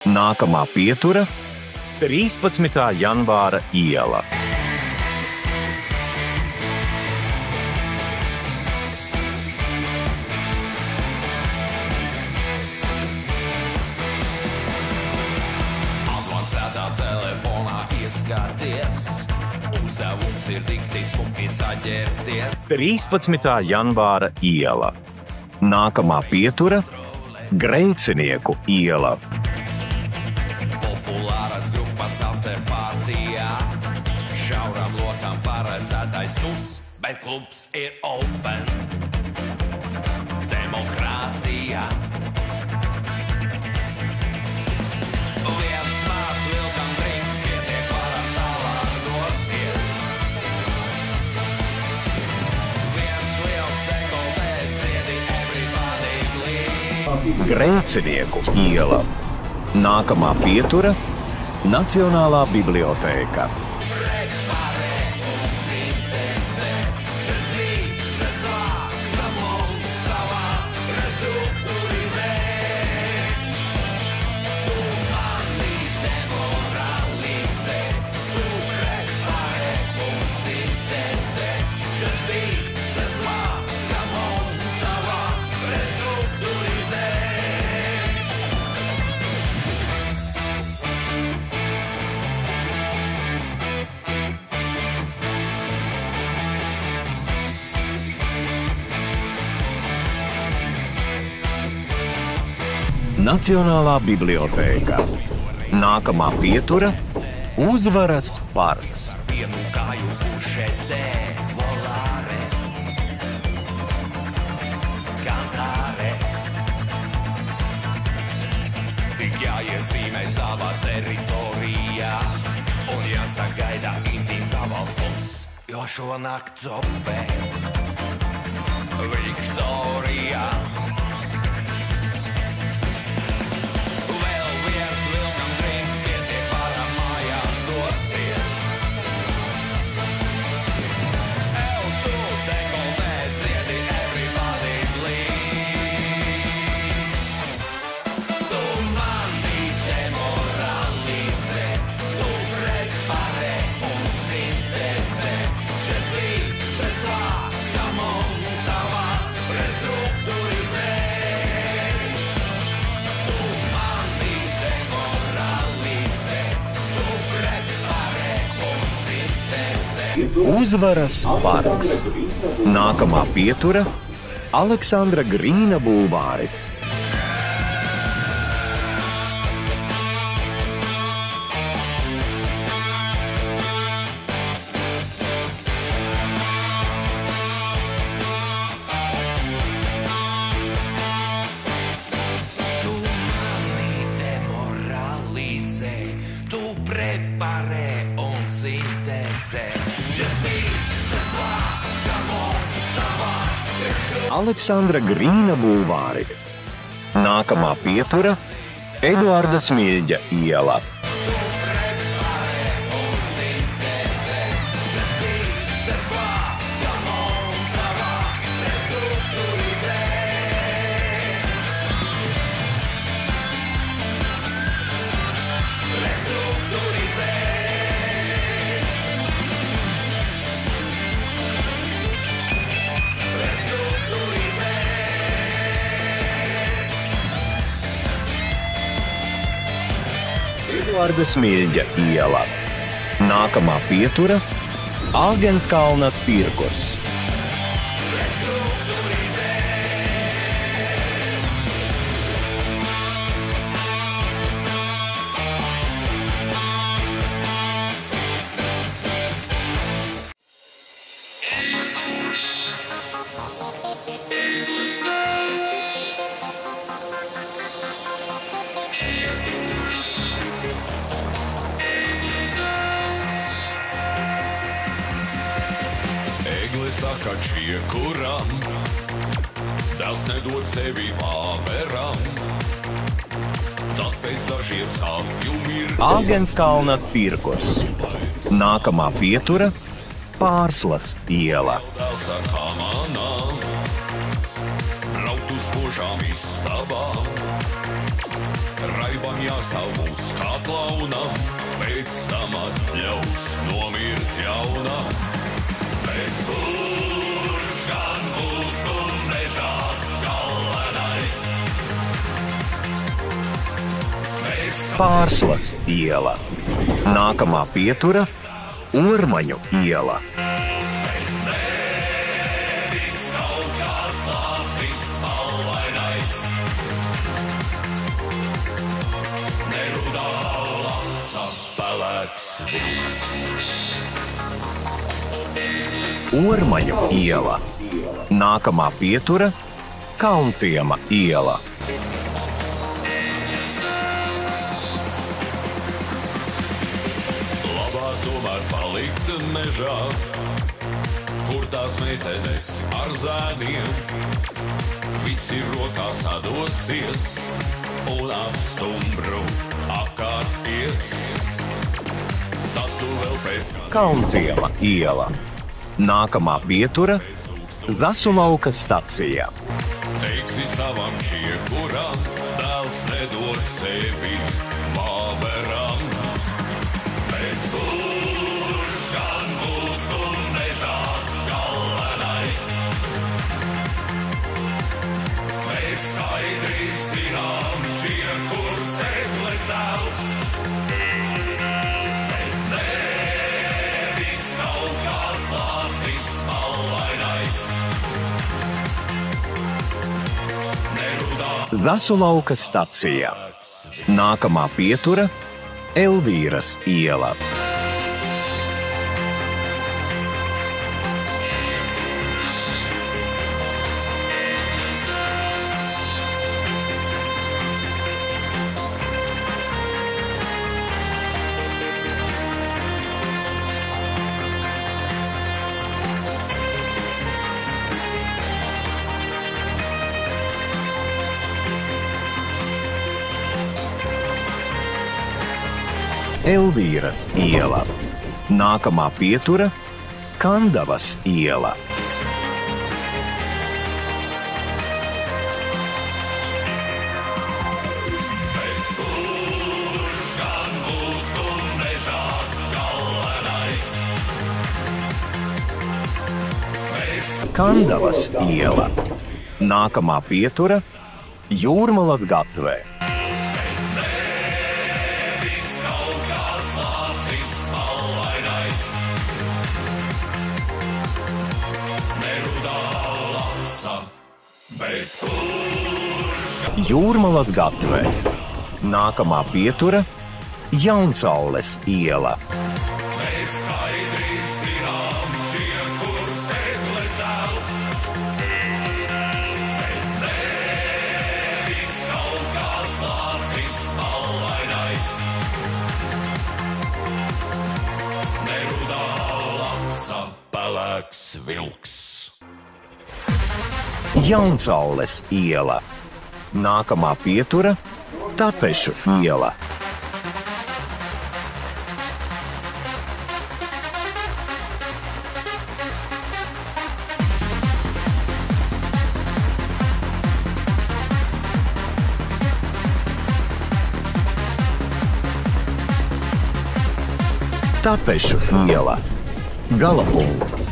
Nākamā pietura – 13. janvāra iela. Avansētā telefonā ieskaties, uzdevums ir dikti smuki saģērties. 13. janvāra iela. Nākamā pietura – Grēcinieku iela. Populāras grupas afterpartijā, šauram lotam paredzētais tus, bet klubs ir open. Demokrātija. Viens mās vilkam drinks, pietiek varam tālāk doties. Viens liels dekoltē, ciedi everybody bleed. Grēcinieku iela. Nākamā pietura – Nacionālā bibliotēka. Nacionālā bibliotēka. Nākamā pietura – Uzvaras parks. Vienu kāju fušetē, volāre, kantāre. Tik jāiezīmē savā teritorijā un jāsagaida intīmā valsts, jo šonakt zopē Viktorija. Uzvaras parks. Nākamā pietura – Aleksandra Grīna bulvāris. Tu mani demoralizē, tu preparē un sintēzē. Aleksandra Grīna bulvāris. Nākamā pietura – Eduarda Smilģa iela. Eduarda Smilģa iela. Nākamā pietura – Āgenskalna tirgus. Saka čiekuram, tēls nedod sevi vāveram, tad pēc dažiem sapņu mirkļiem. Āgenskalna tirgus. Nākamā pietura – Pārslas iela. Tēls ar hamanām, braukt uz spožām istabām, raibam jāstāv mums kā klaunam, pēc tam atļaus nomirt jaunam. Bet kurš gan mūsu mežā galvenais? Pārslas iela. Nākamā pietura – Ormaņu iela. Ormaņu iela. Nākamā pietura – Kalntiema iela. Labāk tomēr palikt mežā, kur tās meitenes ar zēniem visi rokās sadosies un ap stumbru apkārties. Tad tu vēl pēc Kalntiema iela. Nākamā pietura – Zasulauka stacija. teiksi savam čiekuram, dēls nedod sevi māveram. Bet kurš gan mūsu mežā galvenais? Mēs skaidri zinām, čiekurs segles dēls. Bet nevis kaut kāds lācis malvainais. Zasulauka stacija. Nākamā pietura – Elvīras iela. Elvīras iela. Nākamā pietura – Kandavas iela. Kandavas iela. Nākamā pietura – Jūrmalas gatvē. Jūrmalas gatvē. Nākamā pietura – Jaunsaules iela. Mēs skaidri zinām, čiekurs segles dēls. Bet nevis kaut kāds lācis malvainais. Nerudā lapsa pelēks vilks. Jaunsaules iela. Nākamā pietura – Tapešu iela. Tapešu iela. Galapunkts.